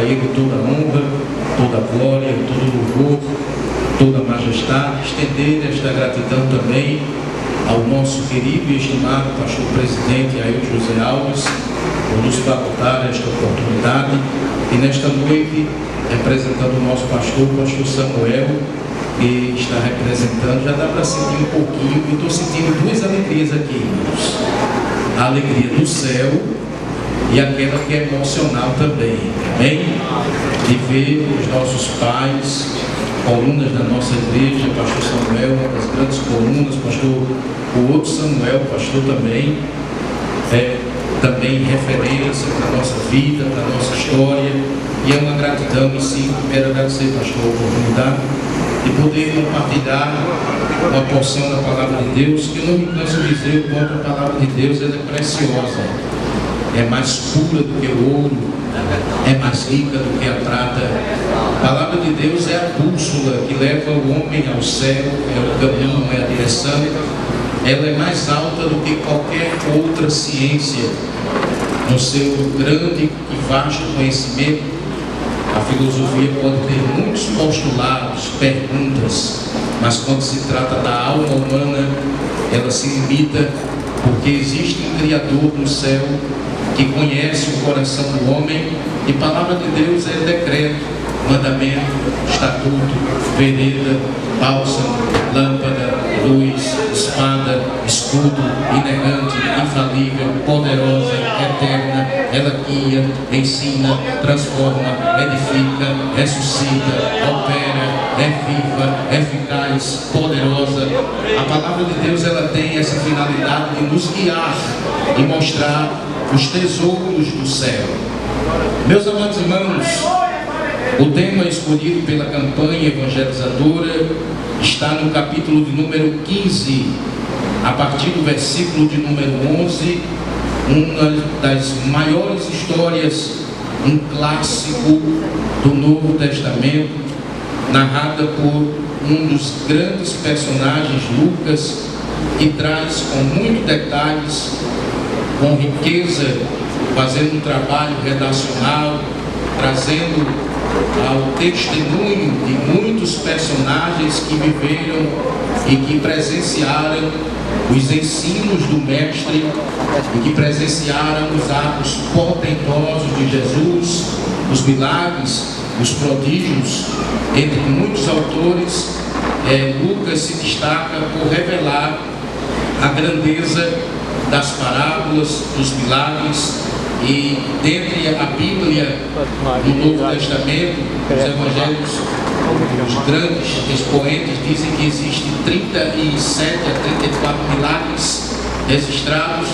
a Ele toda a honra, toda a glória, todo o louvor, toda a majestade. Estender esta gratidão também ao nosso querido e estimado pastor presidente Ailton José Alves, por nos facultar esta oportunidade. E nesta noite, representando o nosso pastor Samuel, que está representando, já dá para sentir um pouquinho. Eu estou sentindo duas alegrias aqui, irmãos: a alegria do céu e aquela que é emocional também, amém? De ver os nossos pais, colunas da nossa igreja, pastor Samuel, uma das grandes colunas, o outro Samuel, pastor também, também referência para a nossa vida, para a nossa história, e é uma gratidão. E sim, quero agradecer, pastor, a oportunidade de poder compartilhar uma porção da palavra de Deus, que eu não me canso de dizer o quanto a palavra de Deus ela é preciosa, é mais pura do que o ouro, é mais rica do que a prata. A palavra de Deus é a bússola que leva o homem ao céu, é o caminho, é a direção. Ela é mais alta do que qualquer outra ciência. No seu grande e vasto conhecimento, a filosofia pode ter muitos postulados, perguntas, mas quando se trata da alma humana, ela se limita, porque existe um Criador no céu que conhece o coração do homem, e palavra de Deus é decreto, mandamento, estatuto, vereda, bálsamo, lâmpada, luz, espada, escudo, inerrante, infalível, poderosa, eterna. Ela guia, ensina, transforma, edifica, ressuscita, opera, é viva, eficaz, poderosa. A palavra de Deus ela tem essa finalidade de nos guiar e mostrar os tesouros do céu. Meus amados irmãos, o tema escolhido pela campanha evangelizadora está no capítulo de número 15, a partir do versículo de número 11, uma das maiores histórias, um clássico do Novo Testamento, narrada por um dos grandes personagens, Lucas, que traz com muitos detalhes, com riqueza, fazendo um trabalho redacional, trazendo ao testemunho de muitos personagens que viveram e que presenciaram os ensinos do Mestre e que presenciaram os atos portentosos de Jesus, os milagres, os prodígios. Entre muitos autores, Lucas se destaca por revelar a grandeza das parábolas, dos milagres. E dentre a Bíblia do Novo Testamento, os evangelhos, os grandes expoentes dizem que existem 37 a 34 milagres registrados.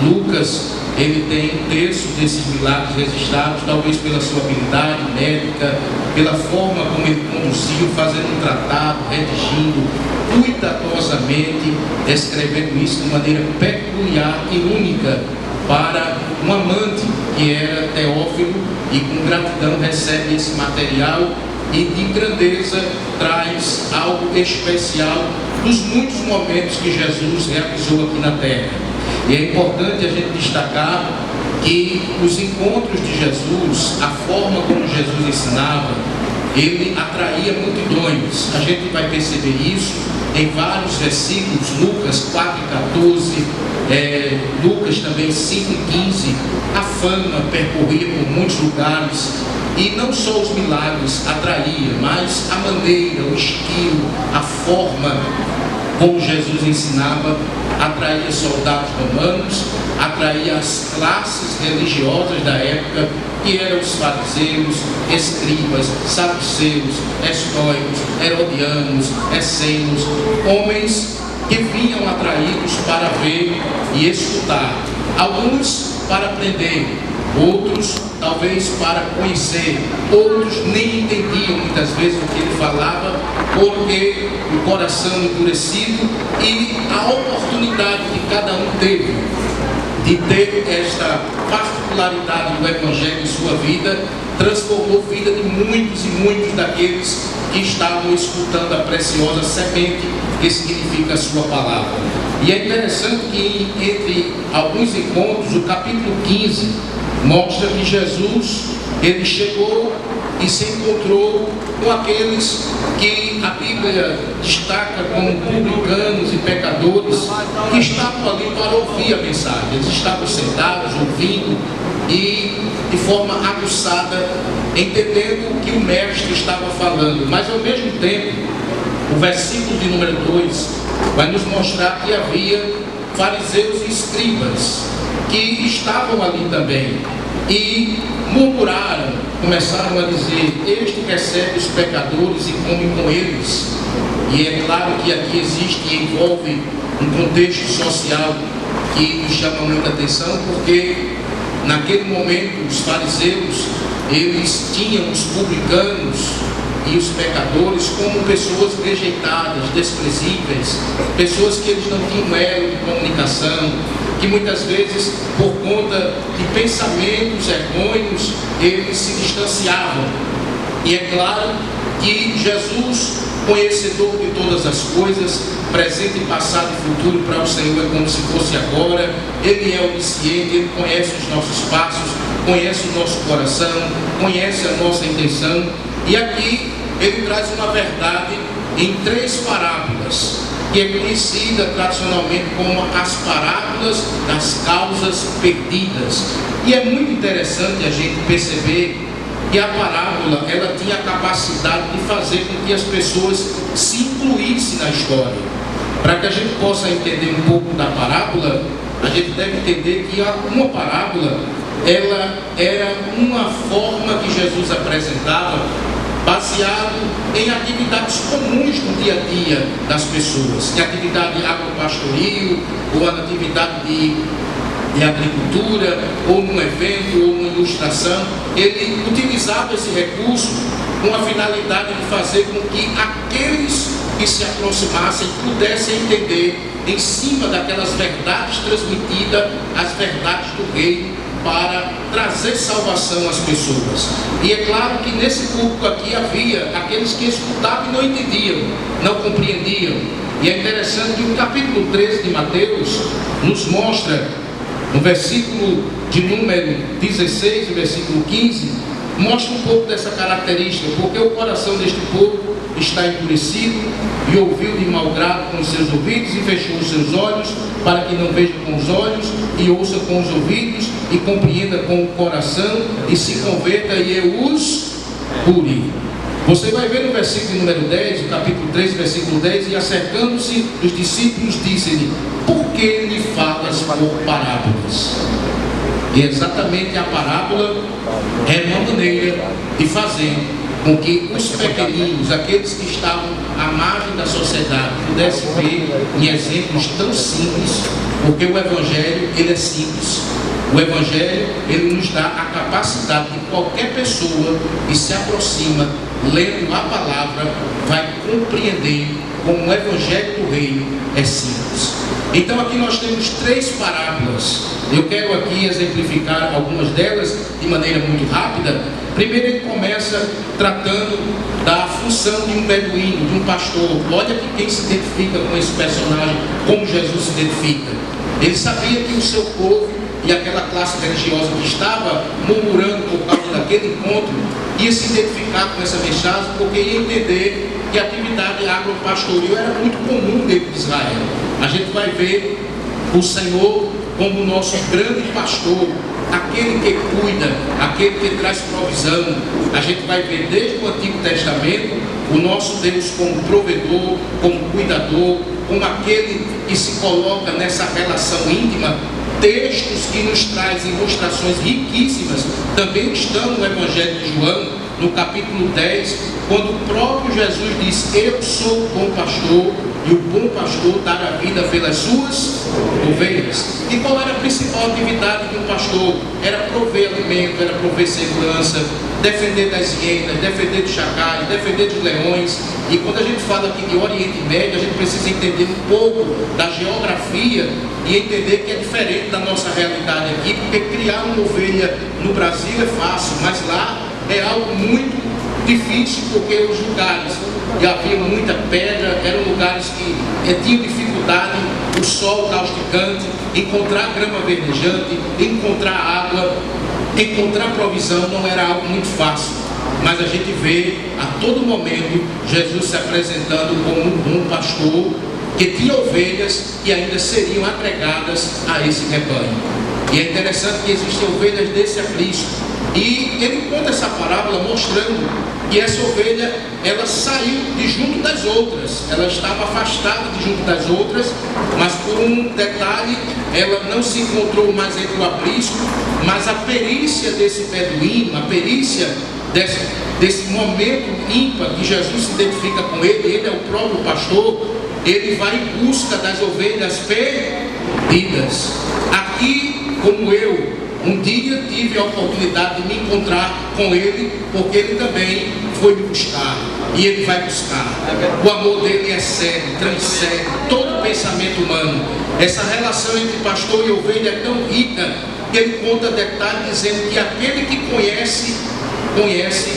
Lucas, ele tem um terço desses milagres registrados, talvez pela sua habilidade médica, pela forma como ele conduziu, fazendo um tratado, redigindo cuidadosamente, escrevendo isso de maneira peculiar e única para um amante que era Teófilo, e com gratidão recebe esse material e de grandeza traz algo especial dos muitos momentos que Jesus realizou aqui na terra. E é importante a gente destacar que os encontros de Jesus, a forma como Jesus ensinava, ele atraía multidões. A gente vai perceber isso em vários versículos, Lucas 4,14, Lucas também 5,15. A fama percorria por muitos lugares, e não só os milagres atraía, mas a maneira, o estilo, a forma como Jesus ensinava atraía soldados romanos, atraía as classes religiosas da época, que eram os fariseus, escribas, saduceus, estoicos, herodianos, essênios, homens que vinham atraídos para ver e escutar, alguns para aprender, outros talvez para conhecer, outros nem entendiam muitas vezes o que ele falava, porque o coração endurecido, e a oportunidade que cada um teve de ter esta particularidade do Evangelho em sua vida, transformou a vida de muitos e muitos daqueles que estavam escutando a preciosa semente, que significa a sua palavra. E é interessante que entre alguns encontros, o capítulo 15 mostra que Jesus, ele chegou e se encontrou com aqueles que a Bíblia destaca como publicanos e pecadores, que estavam ali para ouvir a mensagem. Eles estavam sentados, ouvindo e de forma aguçada, entendendo o que o mestre estava falando. Mas ao mesmo tempo, o versículo de número 2 vai nos mostrar que havia fariseus e escribas que estavam ali também e murmuraram, começaram a dizer: este recebe os pecadores e come com eles. E é claro que aqui existe e envolve um contexto social que nos chama muita atenção, porque naquele momento os fariseus, eles tinham os publicanos e os pecadores como pessoas rejeitadas, desprezíveis, pessoas que eles não tinham elo de comunicação, que muitas vezes, por conta de pensamentos errôneos, eles se distanciavam. E é claro que Jesus, conhecedor de todas as coisas, presente, passado e futuro, para o Senhor é como se fosse agora. Ele é onisciente, Ele conhece os nossos passos, conhece o nosso coração, conhece a nossa intenção. E aqui Ele traz uma verdade em 3 parábolas, que é conhecida tradicionalmente como as parábolas das causas perdidas. E é muito interessante a gente perceber que a parábola, ela tinha a capacidade de fazer com que as pessoas se incluíssem na história. Para que a gente possa entender um pouco da parábola, a gente deve entender que uma parábola, ela era uma forma que Jesus apresentava baseado em atividades comuns do dia a dia das pessoas, que a atividade de agropastoril, ou a atividade de agricultura, ou num evento, ou numa ilustração. Ele utilizava esse recurso com a finalidade de fazer com que aqueles que se aproximassem pudessem entender, em cima daquelas verdades transmitidas, as verdades do reino, para trazer salvação às pessoas. E é claro que nesse público aqui havia aqueles que escutavam e não entendiam, não compreendiam. E é interessante que o capítulo 13 de Mateus nos mostra, no versículo de número 16 e versículo 15, mostra um pouco dessa característica, porque o coração deste povo está endurecido e ouviu de mau grado com os seus ouvidos e fechou os seus olhos, para que não veja com os olhos e ouça com os ouvidos e compreenda com o coração e se converta e eu os cure. Você vai ver no versículo número 10, o capítulo 3, versículo 10, e acercando-se os discípulos, disse-lhe: por que lhe falas por parábolas? E exatamente a parábola é uma maneira de fazer com que os pequeninos, aqueles que estavam à margem da sociedade, pudessem ver em exemplos tão simples, porque o Evangelho, ele é simples. O Evangelho, ele nos dá a capacidade de qualquer pessoa que se aproxima, lendo a palavra, vai compreender como o Evangelho do Reino é simples. Então aqui nós temos 3 parábolas. Eu quero aqui exemplificar algumas delas de maneira muito rápida. Primeiro ele começa tratando da função de um beduíno, de um pastor. Olha que quem se identifica com esse personagem, como Jesus se identifica. Ele sabia que o seu povo e aquela classe religiosa que estava murmurando por causa daquele encontro ia se identificar com essa mensagem, porque ia entender que a atividade agropastoril era muito comum dentro de Israel. A gente vai ver o Senhor como o nosso grande pastor, aquele que cuida, aquele que traz provisão. A gente vai ver desde o Antigo Testamento o nosso Deus como provedor, como cuidador, como aquele que se coloca nessa relação íntima. Textos que nos trazem ilustrações riquíssimas também estão no Evangelho de João, no capítulo 10, quando o próprio Jesus diz: eu sou o bom pastor, e o bom pastor dá a vida pelas suas ovelhas. E qual era a principal atividade de um pastor? Era prover alimento, era prover segurança, defender das hienas, defender dos chacais, defender dos leões. E quando a gente fala aqui de Oriente Médio, a gente precisa entender um pouco da geografia e entender que é diferente da nossa realidade aqui, porque criar uma ovelha no Brasil é fácil, mas lá é algo muito difícil, porque os lugares que havia muita pedra eram lugares que tinham dificuldade, o sol causticante, encontrar grama verdejante, encontrar água, encontrar provisão não era algo muito fácil. Mas a gente vê a todo momento Jesus se apresentando como um bom pastor que tinha ovelhas que ainda seriam agregadas a esse rebanho. E é interessante que existem ovelhas desse aprisco. E ele conta essa parábola mostrando que essa ovelha, ela saiu de junto das outras. Ela estava afastada de junto das outras, mas por um detalhe, ela não se encontrou mais entre o aprisco, mas a perícia desse beduíno, a perícia desse momento ímpar que Jesus se identifica com ele é o próprio pastor, ele vai em busca das ovelhas perdidas. Aqui, como eu, um dia tive a oportunidade de me encontrar com ele, porque ele também foi me buscar, e ele vai buscar. O amor dele excede, transcende todo pensamento humano. Essa relação entre pastor e ovelha é tão rica que ele conta detalhes dizendo que aquele que conhece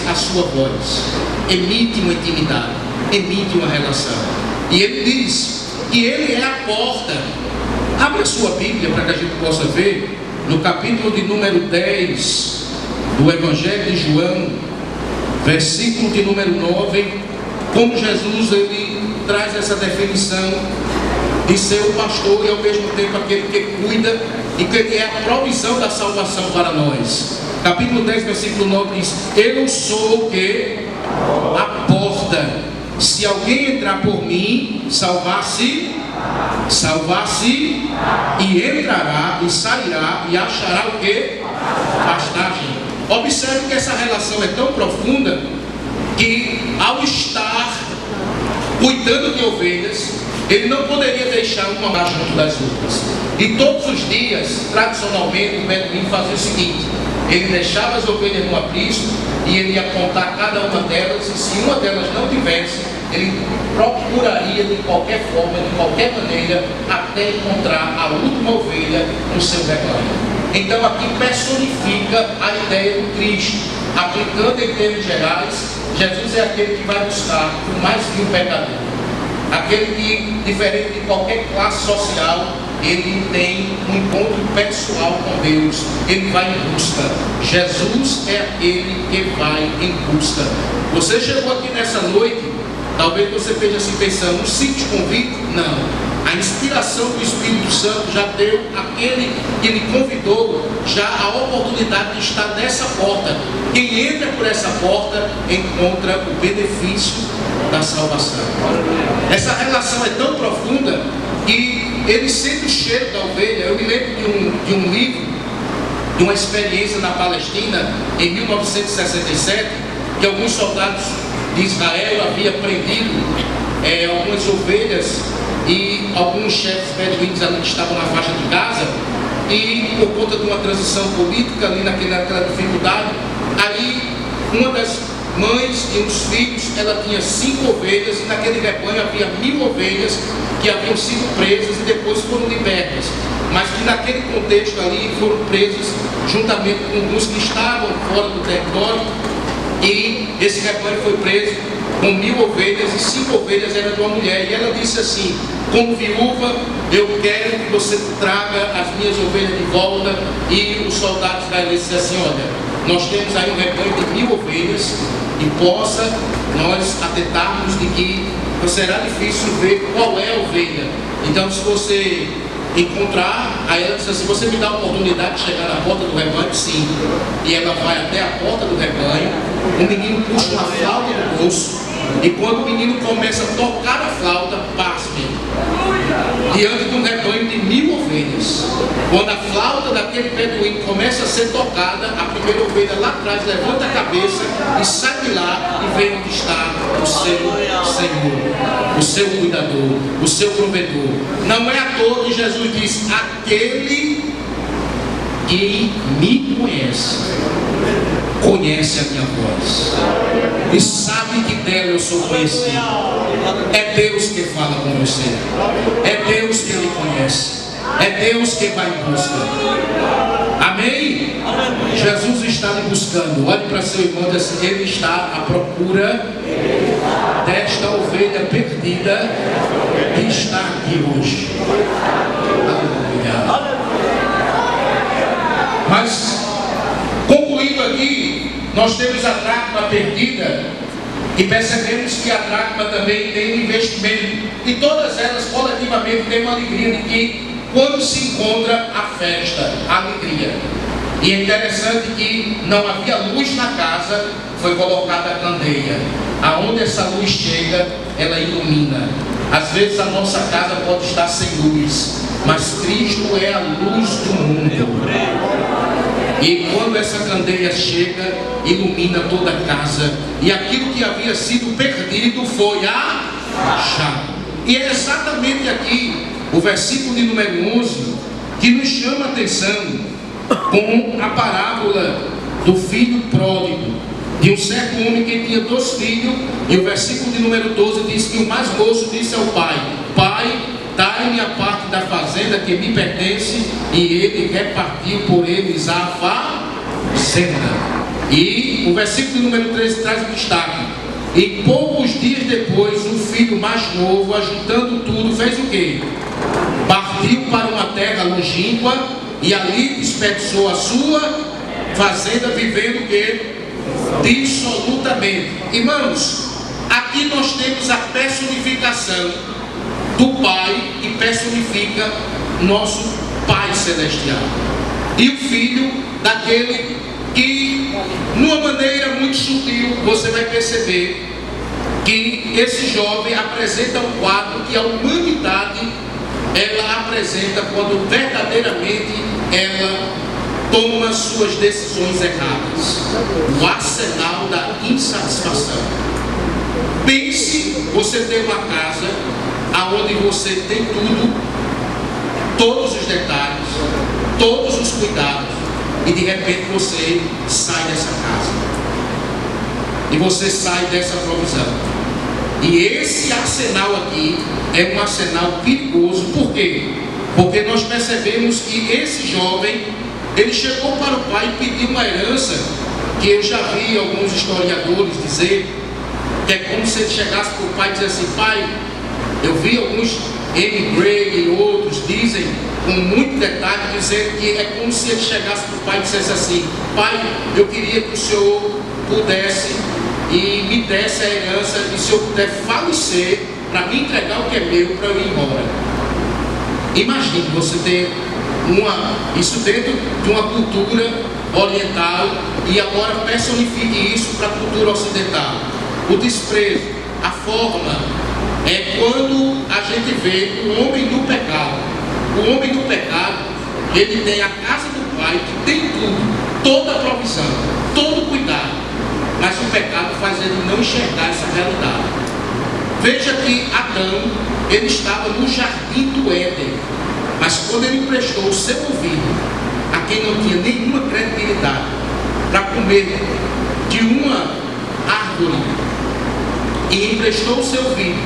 a sua voz, emite uma intimidade, emite uma relação. E ele diz que ele é a porta. Abra a sua Bíblia para que a gente possa ver no capítulo de número 10 do Evangelho de João, versículo de número 9, como Jesus ele traz essa definição de ser o pastor e ao mesmo tempo aquele que cuida e que é a provisão da salvação para nós. Capítulo 10, versículo 9 diz: eu sou o que? A porta. Se alguém entrar por mim, salvar-se, e entrará, e sairá, e achará o que? Pastagem. Observe que essa relação é tão profunda, que ao estar cuidando de ovelhas, ele não poderia deixar uma marcha junto das outras. E todos os dias, tradicionalmente, o beduíno fazia o seguinte: ele deixava as ovelhas no aprisco e ele ia contar cada uma delas, e se uma delas não tivesse, ele procuraria de qualquer forma, de qualquer maneira, até encontrar a última ovelha no seu rebanho. Então aqui personifica a ideia do Cristo. Aplicando em termos gerais, Jesus é aquele que vai buscar o mais vil pecador, aquele que, diferente de qualquer classe social, ele tem um encontro pessoal com Deus, ele vai em busca. Jesus é aquele que vai em busca. Você chegou aqui nessa noite, talvez você esteja assim pensando: um simples convite? Não. A inspiração do Espírito Santo já deu àquele que lhe convidou já a oportunidade de estar nessa porta. Quem entra por essa porta encontra o benefício da salvação. Essa relação é tão profunda que ele sente o cheiro da ovelha. Eu me lembro de um livro, de uma experiência na Palestina em 1967, que alguns soldados de Israel haviam prendido algumas ovelhas e alguns chefes beduínos ali que estavam na faixa de Gaza, e por conta de uma transição política ali naquela dificuldade, aí uma das mães e uns filhos, ela tinha 5 ovelhas, e naquele rebanho havia 1000 ovelhas que haviam sido presas e depois foram libertas, mas que naquele contexto ali foram presas juntamente com os que estavam fora do território. E esse rebanho foi preso com 1000 ovelhas, e 5 ovelhas eram de uma mulher. E ela disse assim: como viúva, eu quero que você traga as minhas ovelhas de volta. E os soldados israelenses disseram assim: olha, nós temos aí um rebanho de 1000 ovelhas, e possa nós atentarmos de que será difícil ver qual é a ovelha. Então, se você encontrar, aí ela disse assim: você me dá a oportunidade de chegar na porta do rebanho? Sim. E ela vai até a porta do rebanho, o menino puxa uma flauta do bolso, e quando o menino começa a tocar a flauta, pasme, diante de um rebanho de 1000 ovelhas, quando a flauta daquele beduíno começa a ser tocada, a primeira ovelha lá atrás levanta a cabeça e sai de lá e vê onde está o seu Senhor, o seu cuidador, o seu provedor. Não é à toa que Jesus diz: aquele que me conhece a minha voz e sabe que dela eu sou conhecido. É Deus que fala com você, é Deus que lhe conhece. É Deus quem vai em busca. Amém? Jesus está lhe buscando. Olhe para seu irmão e diz assim: Ele está à procura desta ovelha perdida que está aqui hoje. Aleluia. Mas, concluindo aqui, nós temos a dracma perdida e percebemos que a dracma também tem um investimento. E todas elas coletivamente têm uma alegria de que quando se encontra a festa, a alegria. E é interessante que não havia luz na casa, foi colocada a candeia. Aonde essa luz chega, ela ilumina. Às vezes a nossa casa pode estar sem luz, mas Cristo é a luz do mundo. E quando essa candeia chega, ilumina toda a casa. E aquilo que havia sido perdido foi achado. E é exatamente aqui o versículo de número 11 que nos chama a atenção com a parábola do filho pródigo, de um certo homem que tinha 2 filhos. E o versículo de número 12 diz que o mais moço disse ao pai: Pai, dai-me a parte da fazenda que me pertence. E ele repartiu por eles a fazenda. E o versículo de número 13 traz o destaque: e poucos dias depois, o filho mais novo, ajuntando tudo, fez o quê? Partiu para uma terra longínqua e ali desperdiçou a sua fazenda, vivendo o quê? Dissolutamente. Irmãos, aqui nós temos a personificação do Pai, que personifica nosso Pai Celestial, e o Filho, daquele que, numa maneira muito sutil, você vai perceber que esse jovem apresenta um quadro que a humanidade ela apresenta quando verdadeiramente ela toma suas decisões erradas. O arsenal da insatisfação. Pense, você tem uma casa aonde você tem tudo, todos os detalhes, todos os cuidados, e de repente você sai dessa casa e você sai dessa provisão. E esse arsenal aqui é um arsenal perigoso. Por quê? Porque nós percebemos que esse jovem, ele chegou para o pai e pediu uma herança que eu já vi alguns historiadores dizer que é como se ele chegasse para o pai e dissesse assim: pai, eu vi alguns, M. Gray e outros dizem com muito detalhe, dizer que é como se ele chegasse para o pai e dissesse assim: pai, eu queria que o senhor pudesse e me desse a herança, e se eu puder falecer para me entregar o que é meu, para eu ir embora. Imagine você ter isso dentro de uma cultura oriental e agora personifique isso para a cultura ocidental. O desprezo, a forma, é quando a gente vê o homem do pecado. O homem do pecado, ele tem a casa do pai, que tem tudo, toda a provisão, todo o cuidado, mas o pecado faz ele não enxergar essa realidade. Veja que Adão, ele estava no jardim do Éden, mas quando ele prestou o seu ouvido a quem não tinha nenhuma credibilidade para comer de uma árvore, e emprestou o seu ouvido,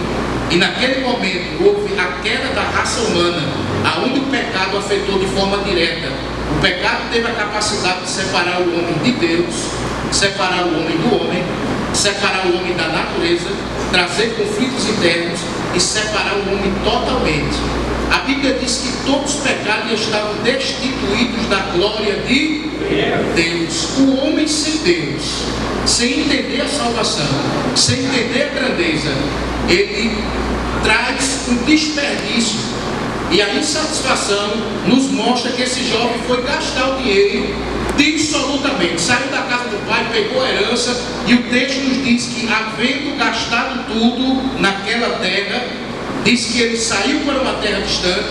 e naquele momento houve a queda da raça humana, aonde o pecado afetou de forma direta. O pecado teve a capacidade de separar o homem de Deus, separar o homem do homem, separar o homem da natureza, trazer conflitos internos e separar o homem totalmente. A Bíblia diz que todos os pecados estavam destituídos da glória de Deus. O homem sem Deus, sem entender a salvação, sem entender a grandeza, ele traz um desperdício. E a insatisfação nos mostra que esse jovem foi gastar o dinheiro dissolutamente. Saiu da casa do pai, pegou a herança, e o texto nos diz que, havendo gastado tudo naquela terra, diz que ele saiu para uma terra distante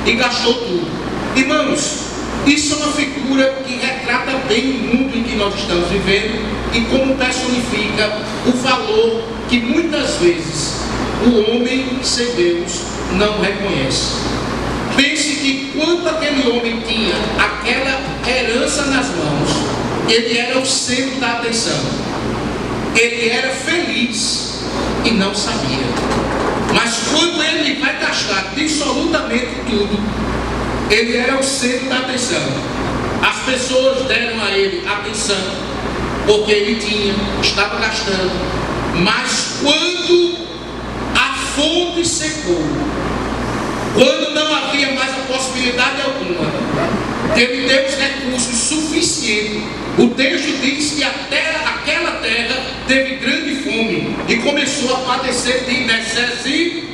e gastou tudo. Irmãos, isso é uma figura que retrata bem o mundo em que nós estamos vivendo e como personifica o valor que muitas vezes o homem sem Deus não reconhece. Pense que quando aquele homem tinha aquela herança nas mãos, ele era o centro da atenção, ele era feliz e não sabia. Mas quando ele vai gastar absolutamente tudo, Ele era o centro da atenção. As pessoas deram a ele atenção, porque ele estava gastando. Mas quando a fonte secou, quando não havia mais a possibilidade alguma, ele teve os recursos suficientes. O texto diz que aquela terra teve grande fome e começou a padecer de necessidades.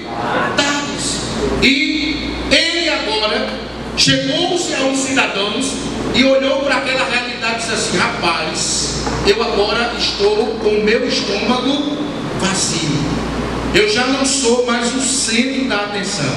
E ele agora chegou-se a uns cidadãos e olhou para aquela realidade e disse assim: rapaz, eu agora estou com o meu estômago vazio. Eu já não sou mais o centro da atenção.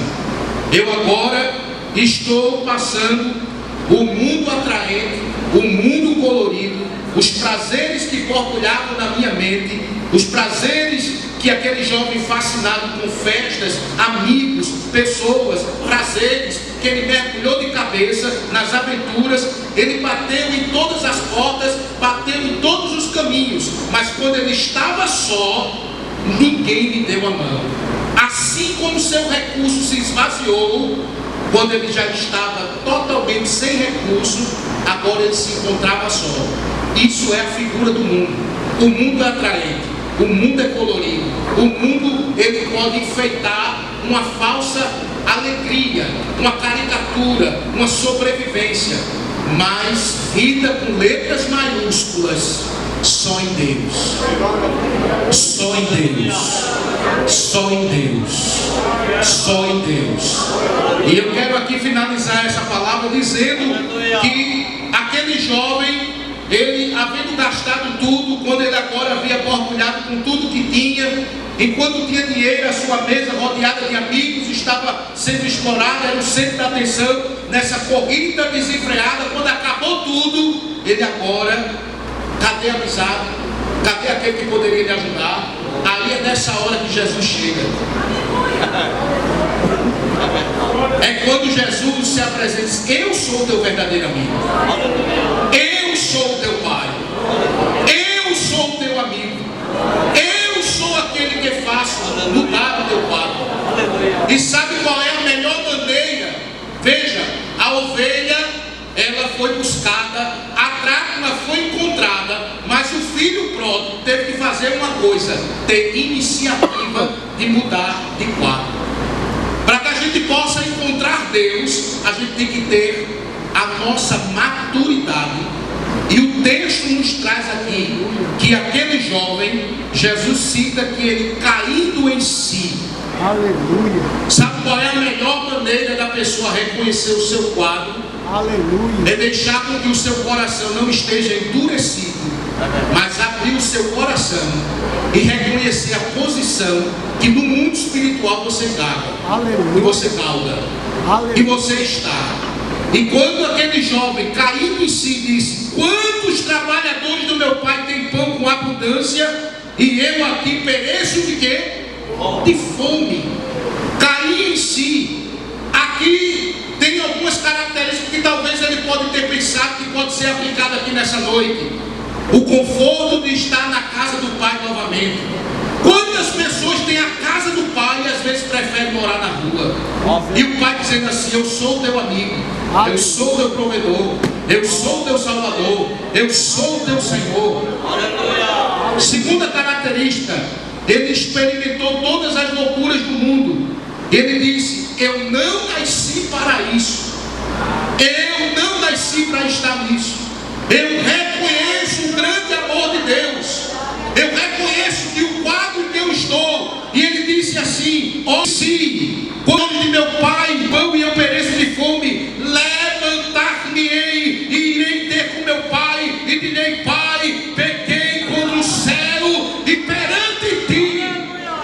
Eu agora estou passando o mundo atraente, o mundo colorido, os prazeres que borbulhavam na minha mente, os prazeres que aquele jovem fascinado com festas, amigos, pessoas, prazeres, que ele mergulhou de cabeça nas aventuras, ele bateu em todas as portas, bateu em todos os caminhos, mas quando ele estava só, ninguém lhe deu a mão. Assim como seu recurso se esvaziou, quando ele já estava totalmente sem recurso, agora ele se encontrava só. Isso é a figura do mundo. O mundo é atraente, o mundo é colorido, o mundo ele pode enfeitar uma falsa alegria, uma caricatura, uma sobrevivência, mas vida com letras maiúsculas só em Deus. Só em Deus. Só em Deus. Só em Deus. E eu quero aqui finalizar essa palavra dizendo que aquele jovem, ele havendo gastado tudo, quando ele agora havia borbulhado com tudo que tinha, enquanto tinha dinheiro, a sua mesa rodeada de amigos estava sendo explorada, era o centro da atenção nessa corrida desenfreada. Quando acabou tudo, ele agora, cadê a amizade? Cadê aquele que poderia lhe ajudar? Aí é nessa hora que Jesus chega. É quando Jesus se apresenta e diz: eu sou o teu verdadeiro amigo. Eu sou o teu pai. Eu sou o teu amigo. Eu sou aquele que faço mudar o teu quadro. E sabe qual é a melhor maneira? Veja, a ovelha, ela foi buscada, a dracma foi encontrada, mas o filho pródigo teve que fazer uma coisa: ter iniciativa de mudar de quadro. Para que a gente possa encontrar Deus, a gente tem que ter a nossa maturidade. E o texto nos traz aqui que aquele jovem, Jesus cita que ele caindo em si. Aleluia. Sabe qual é a melhor maneira da pessoa reconhecer o seu quadro? Aleluia. É deixar com que o seu coração não esteja endurecido, mas abrir o seu coração e reconhecer a posição que no mundo espiritual você galga. Aleluia. E você galga. Aleluia. E você está. E quando aquele jovem caindo em si disse: quantos trabalhadores do meu pai têm pão com abundância e eu aqui pereço de quê? De fome. Cair em si. Aqui tem algumas características que talvez ele pode ter pensado que pode ser aplicado aqui nessa noite. O conforto de estar na casa do pai novamente. Quantas pessoas têm a casa do pai e às vezes preferem morar na rua? E o pai dizendo assim: eu sou o teu amigo, eu sou o teu provedor, eu sou o teu salvador, eu sou o teu Senhor. Segunda característica, ele experimentou todas as loucuras do mundo. Ele disse: eu não nasci para isso, eu não nasci para estar nisso. Eu reconheço o grande amor de Deus, eu reconheço que o quadro que eu estou. E ele disse assim: ó, se quando de meu pai pão e eu pereço de fome, levantar-me-ei e irei ter com meu pai e direi: pai, pequei contra o céu e perante ti.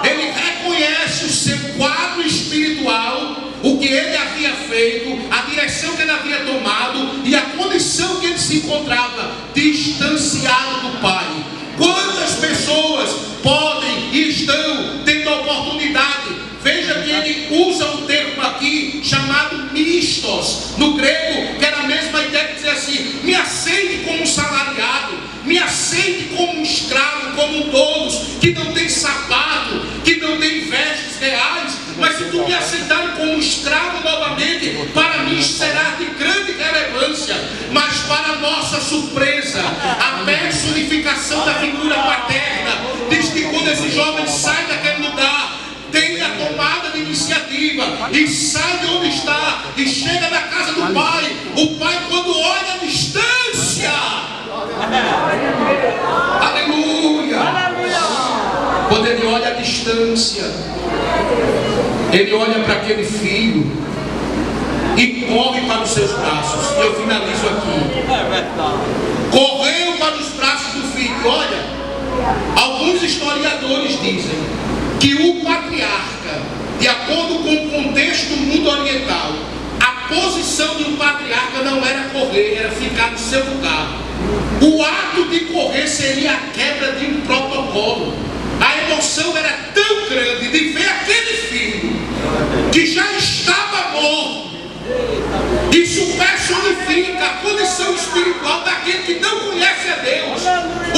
Ele reconhece o seu quadro espiritual, o que ele havia feito, a direção que ele havia tomado e a condição que ele se encontrava, distanciado do pai. Quantas pessoas podem e estão tendo a oportunidade? Veja que ele usa um termo aqui chamado mistos, no grego, que era a mesma ideia de dizer assim: me aceite como um salariado, me aceite como um escravo, como um tolos, que não tem sapato, que não tem vestes reais, mas se tu me aceitar como um escravo novamente, para mim será para nossa surpresa, a personificação da figura paterna diz que quando esse jovem sai daquele lugar, tem a tomada de iniciativa e sai de onde está e chega na casa do pai. O pai, quando olha a distância, aleluia, quando ele olha a distância, ele olha para aquele filho e corre para os seus braços. Eu finalizo aqui. Correu para os braços do filho. Olha, alguns historiadores dizem que o patriarca, de acordo com o contexto do mundo oriental, a posição de um patriarca não era correr, era ficar no seu lugar. O ato de correr seria a quebra de um protocolo. A emoção era tão grande de ver aquele filho que já estava morto. Isso personifica a condição espiritual daquele que não conhece a Deus.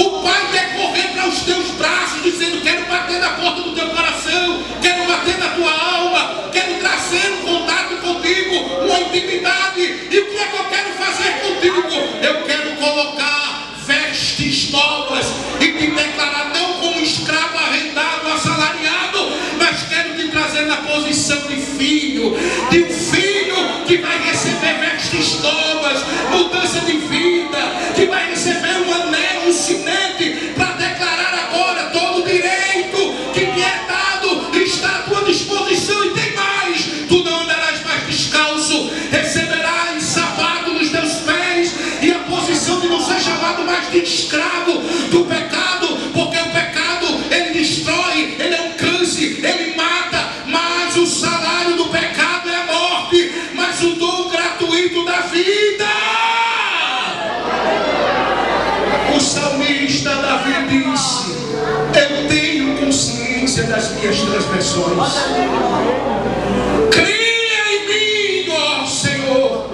O pai quer correr para os teus braços, dizendo: quero bater na porta do teu coração, quero bater na tua alma, quero trazer um contato contigo, uma intimidade. E o que é que eu quero fazer contigo? Eu quero colocar vestes novas e te declarar não como escravo arrendado, assalariado, mas quero te trazer na posição de filho, de um filho que vai receber vestes novas, mudança de vida, que vai receber um anel, um sinete, para declarar agora todo o direito que lhe é dado, está à tua disposição. E tem mais: tu não andarás mais descalço, receberás sapato nos teus pés, e a posição de não ser chamado mais de escravo do pecado, porque o pecado, ele destrói, ele é um câncer, ele mata, mas o salário do pecado é a morte, mas o dom gratuito da vida. O salmista Davi disse: eu tenho consciência das minhas transgressões. Cria em mim, ó Senhor,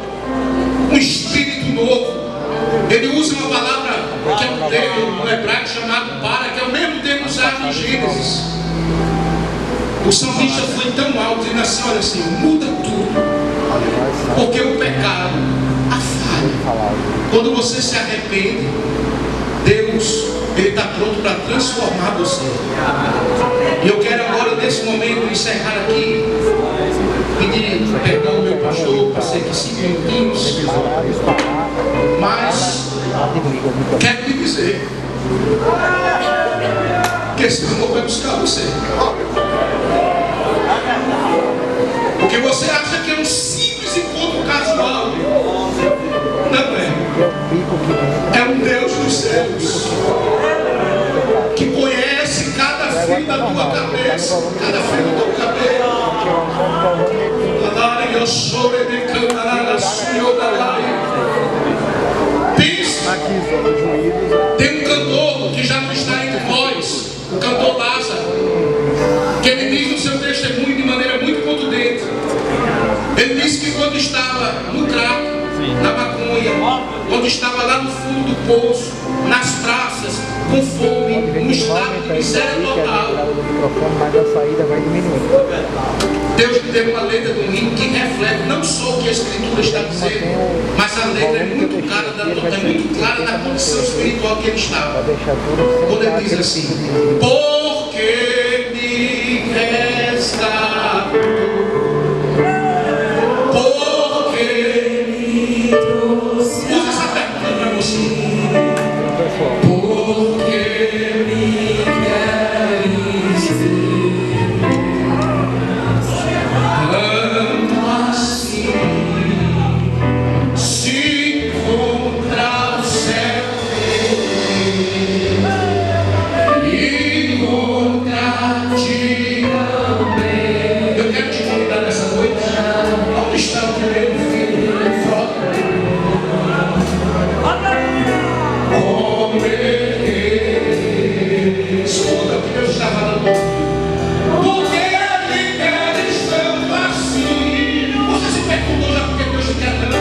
um espírito novo. Ele usa uma palavra que é um termo no hebraico chamado para, que é o mesmo termo usado em Gênesis. O salmista foi tão alto, dizendo assim: olha assim, muda tudo, porque o pecado, a falha, quando você se arrepende, Deus, ele está pronto para transformar você. E eu quero agora, nesse momento, encerrar aqui, pedir perdão ao meu pastor, passei aqui 5 minutinhos, mas quero lhe dizer que esse amor vai buscar você. Porque você acha que é um simples encontro casual. Não é. É um Deus dos céus que conhece cada fio da tua cabeça, cada fio do teu cabelo. Pensa, tem um cantor que já não está entre nós, o cantor Lázaro, que ele diz no seu testemunho de maneira muito contundente. Ele disse que quando estava no crack, na maconha, quando estava lá no fundo do poço, nas praças, com fome, num estado de miséria total, Deus lhe deu uma letra do hino que reflete não só o que a Escritura está dizendo, mas a letra é muito clara na condição espiritual que ele estava. Quando ele diz assim: porque me resgatou, usa essa pergunta para você. Porque me queres ver tanto assim, se encontrar o céu e encontrar-te também. Eu quero te convidar nessa noite. Onde está o primeiro filho? Escuta o que Deus está falando. Porque me queres tanto assim? Você se perguntou já porque Deus te quer tanto?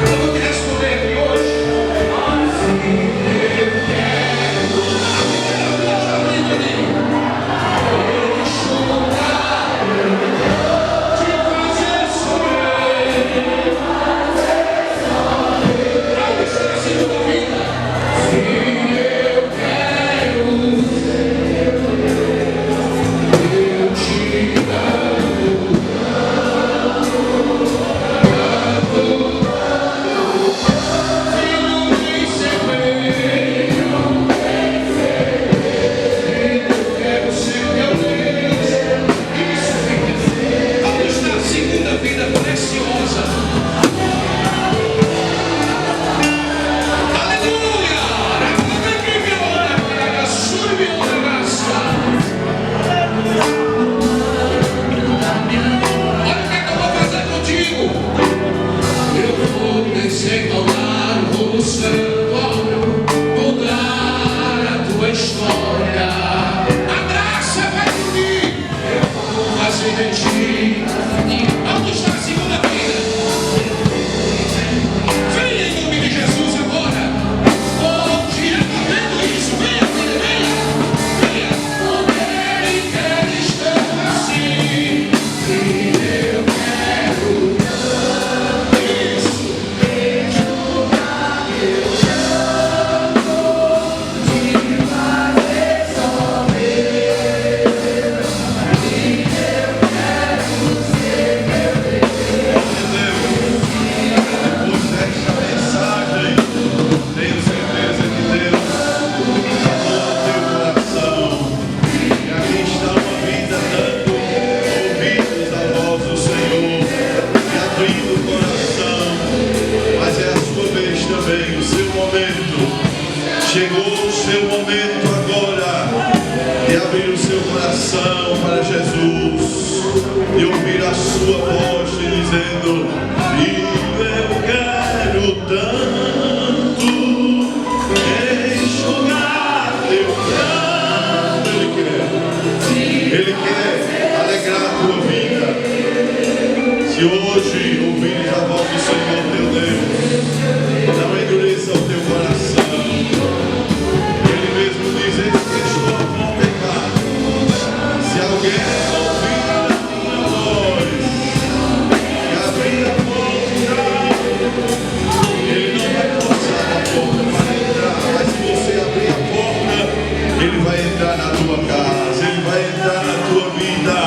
Eu vou te responder aqui hoje. Eu quero te fazer sorrir. história. A graça vai unir. Eu vou fazer de ti. Onde está a segunda vida? Venha em nome de Jesus agora. Oh, dia, está vendo isso? Venha, filha, venha. Venha. Ele quer estar assim. E eu quero tanto isso. Enxugar meu chão de fazer só meu. E eu quero ser meu Deus. Depois desta mensagem, tenho certeza que Deus falou ao teu coração. E aqui está uma vida dando ouvidos à voz do Senhor e abrindo o coração. Mas é a sua vez também, o seu momento. Chegou o seu momento agora de abrir o seu coração para Jesus e ouvir a sua voz te dizendo: eu quero tanto enxugar teu pranto. Ele quer alegrar a tua vida. Se hoje ouvires a voz do Senhor teu Deus, não endureça o teu coração. Ele mesmo diz: eis que estou a pecar. Se alguém ouvir a minha voz e abrir a porta, ele não vai forçar a porta para entrar, mas se você abrir a porta, ele vai entrar na tua casa, ele vai entrar na tua vida.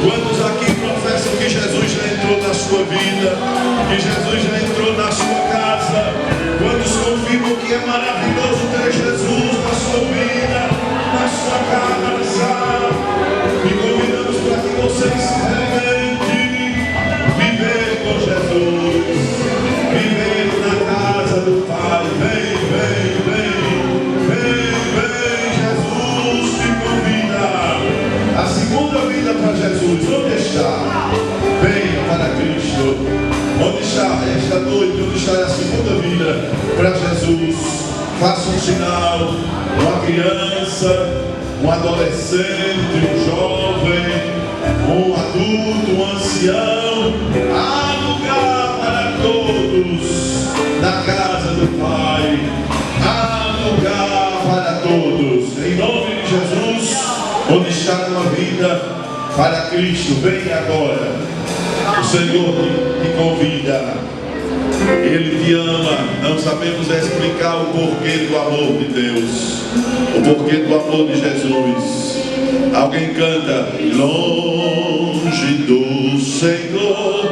Quantos aqui professam que Jesus já entrou na sua vida, que Jesus já entrou na sua casa? Quantos confirmam que é maravilhoso ter Jesus na sua vida, na sua casa? E convidamos para que você experimente viver com Jesus, viver na casa do Pai. Vem, vem, vem, vem, vem, Jesus te convida. A segunda vida para Jesus, onde está? Venha para Cristo. Onde está esta noite? Onde está a segunda vida para Jesus? Faça um sinal. Uma criança, um adolescente, um jovem, um adulto, um ancião. Há lugar para todos na casa do Pai. Há lugar para todos. Em nome de Jesus, onde está uma vida para Cristo, venha agora. O Senhor te convida. Ele te ama. Não sabemos explicar o porquê do amor de Deus, o porquê do amor de Jesus. Alguém canta: longe do Senhor